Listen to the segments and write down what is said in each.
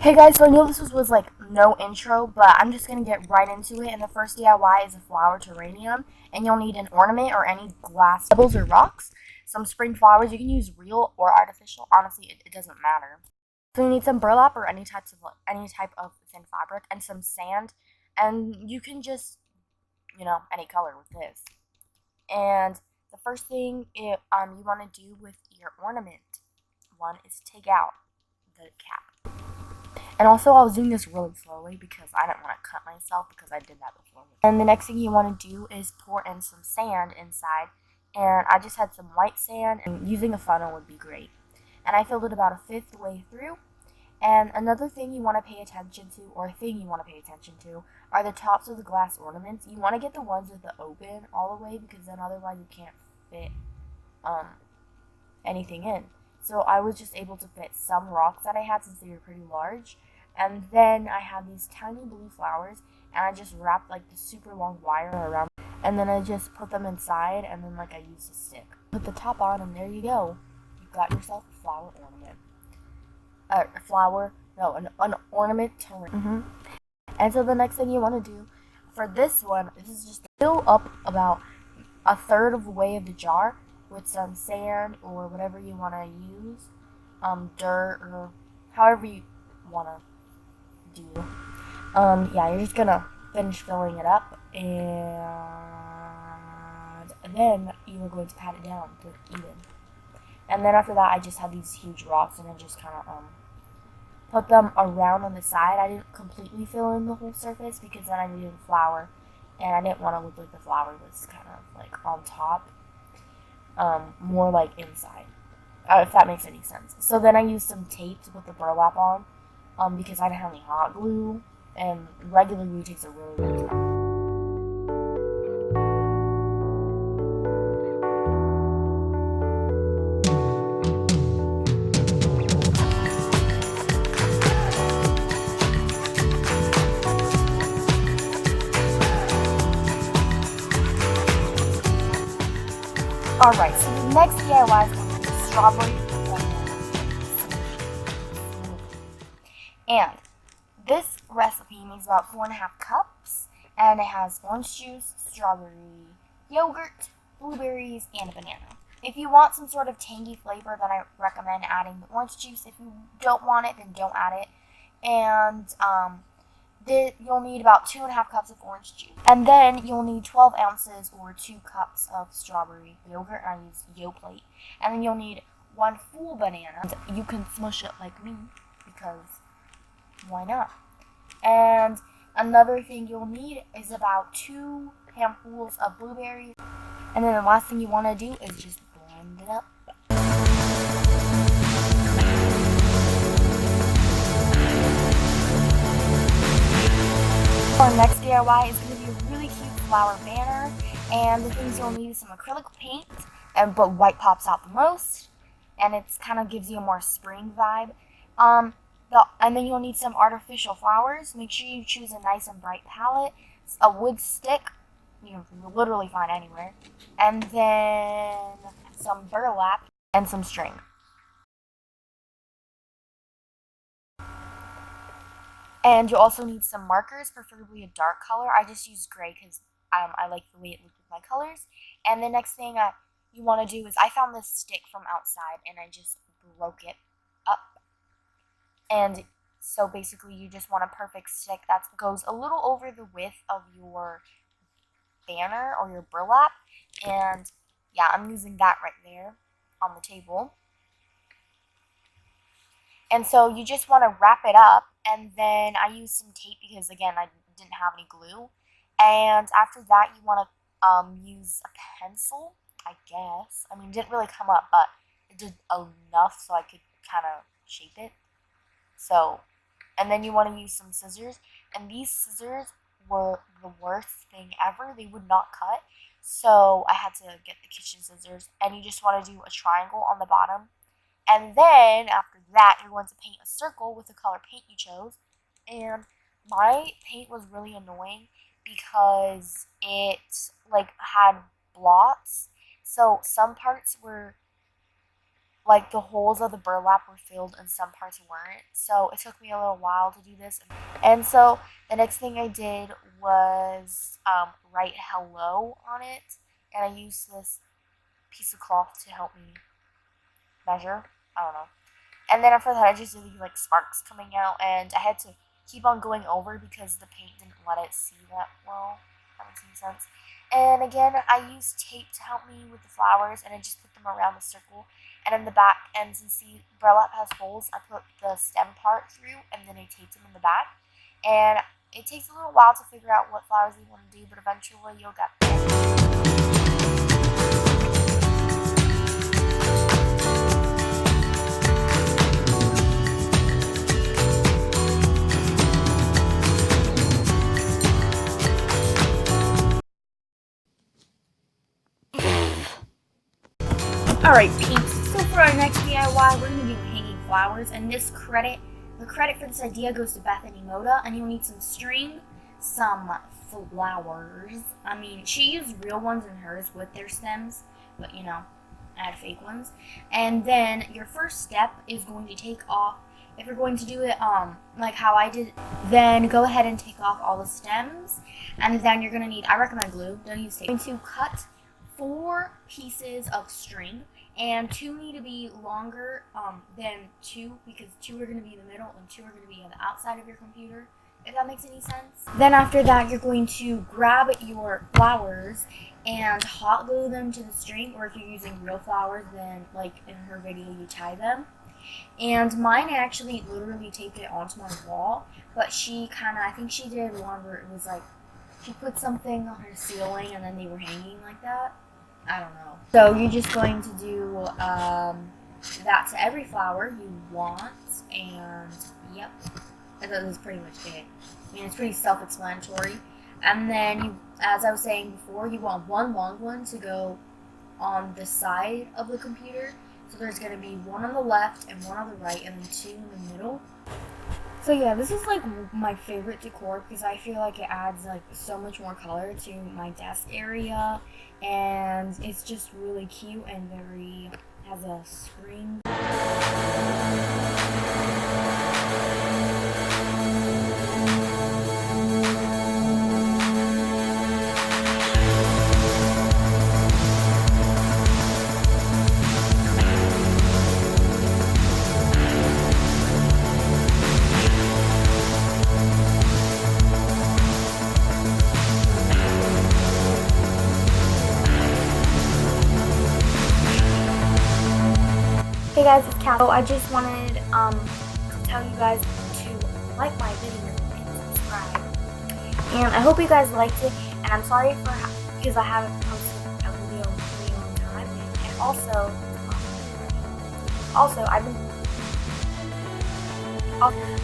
Hey guys, so I know this was like no intro, but I'm just gonna get right into it. And the first DIY is a flower terrarium, and you'll need an ornament or any glass pebbles or rocks, some spring flowers. You can use real or artificial. Honestly, it doesn't matter. So you need some burlap or any type of thin fabric and some sand, and you can just any color with this. And the first thing you want to do with your ornament one is take out the cap. And also, I was doing this really slowly because I didn't want to cut myself because I did that before. And the next thing you want to do is pour in some sand inside. And I just had some white sand, and using a funnel would be great. And I filled it about a fifth way through. And another thing you want to pay attention to, or thing you want to pay attention to, are the tops of the glass ornaments. You want to get the ones with the open all the way because then otherwise you can't fit anything in. So I was just able to fit some rocks that I had since they were pretty large. And then I had these tiny blue flowers, and I just wrapped like the super long wire around, and then I just put them inside, and then I used a stick. Put the top on, and there you go. You've got yourself a flower ornament. An ornament terrarium. And so the next thing you want to do for this one, this is just fill up about a third of the way of the jar with some sand or whatever you want to use, dirt or however you want to do. Yeah, you're just gonna finish filling it up, and then you're going to pat it down to even. And then after that, I just had these huge rocks, and I just kind of put them around on the side. I didn't completely fill in the whole surface because then I needed a flower, and I didn't want to look like the flower was kind of like on top, more like inside, if that makes any sense. So then I used some tape to put the burlap on, because I didn't have any hot glue, and regular glue takes a really long time. Alright, so the next DIY is going to be strawberry and this recipe needs about 4.5 cups, and it has orange juice, strawberry, yogurt, blueberries, and a banana. If you want some sort of tangy flavor, then I recommend adding the orange juice. If you don't want it, then don't add it. And you'll need about 2.5 cups of orange juice. And then you'll need 12 ounces or 2 cups of strawberry yogurt. I use Yoplait. And then you'll need 1 full banana. You can smush it like me because why not? And another thing you'll need is about 2 handfuls of blueberries. And then the last thing you want to do is just blend it up. Our next DIY is going to be a really cute flower banner, and the things you'll need is some acrylic paint, but white pops out the most, and it kind of gives you a more spring vibe. And then you'll need some artificial flowers. Make sure you choose a nice and bright palette, a wood stick, you can literally find anywhere, and then some burlap and some string. And you'll also need some markers, preferably a dark color. I just use gray because I like the way it looks with my colors. And the next thing you want to do is, I found this stick from outside and I just broke it up. And so basically you just want a perfect stick that goes a little over the width of your banner or your burlap. And yeah, I'm using that right there on the table. And so you just want to wrap it up, and then I used some tape because, again, I didn't have any glue. And after that, you want to use a pencil, I guess. I mean, it didn't really come up, but it did enough so I could kind of shape it. So, and then you want to use some scissors, and these scissors were the worst thing ever. They would not cut, so I had to get the kitchen scissors, and you just want to do a triangle on the bottom. And then after that, you're going to paint a circle with the color paint you chose. And my paint was really annoying because it had blots. So some parts were like the holes of the burlap were filled and some parts weren't. So it took me a little while to do this. And so the next thing I did was write hello on it. And I used this piece of cloth to help me measure. I don't know. And then after that, I just did like sparks coming out, and I had to keep on going over because the paint didn't let it see that well. That makes any sense. And again, I used tape to help me with the flowers, and I just put them around the circle. And in the back, and since the burlap has holes, I put the stem part through, and then I taped them in the back. And it takes a little while to figure out what flowers you want to do, but eventually you'll get there. Alright peeps, so for our next DIY, we're going to do hanging flowers, and the credit for this idea goes to Bethany Moda, and you'll need some string, some flowers. I mean, she used real ones in hers with their stems, but you know, I had fake ones. And then your first step is going to take off, if you're going to do it like how I did, then go ahead and take off all the stems, and then you're going to need, I recommend glue, don't use tape. You're going to cut 4 pieces of string, and 2 need to be longer than 2, because 2 are going to be in the middle and 2 are going to be on the outside of your computer, if that makes any sense. Then after that, you're going to grab your flowers and hot glue them to the string, or if you're using real flowers, then like in her video, you tie them. And mine actually literally taped it onto my wall, but she kind of, I think she did one where it was like, she put something on her ceiling and then they were hanging like that. I don't know. So you're just going to do that to every flower you want, and yep, that is pretty much it. I mean, it's pretty self-explanatory. And then, you, as I was saying before, you want one long one to go on the side of the computer. So there's going to be one on the left and one on the right, and then 2 in the middle. So yeah, this is like my favorite decor because I feel like it adds like so much more color to my desk area, and it's just really cute and very, has a spring. Hey guys, it's Kassie. I just wanted to tell you guys to like my video and subscribe. And I hope you guys liked it. And I'm sorry for because I haven't posted a video in a really long time. And also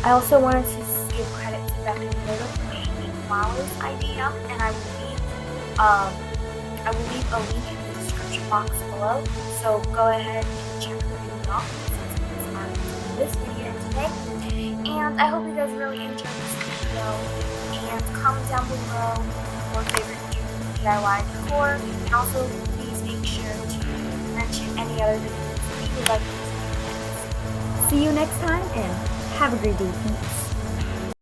I also wanted to give credit to Bethany Moda for the hanging flowers idea. And I will leave a link in the description box below. So go ahead and check her this video today, and I hope you guys really enjoyed this video, and comment down below your favorite DIY decor, and also please make sure to mention any other videos that you would like to see. See you next time, and have a great day, peeps.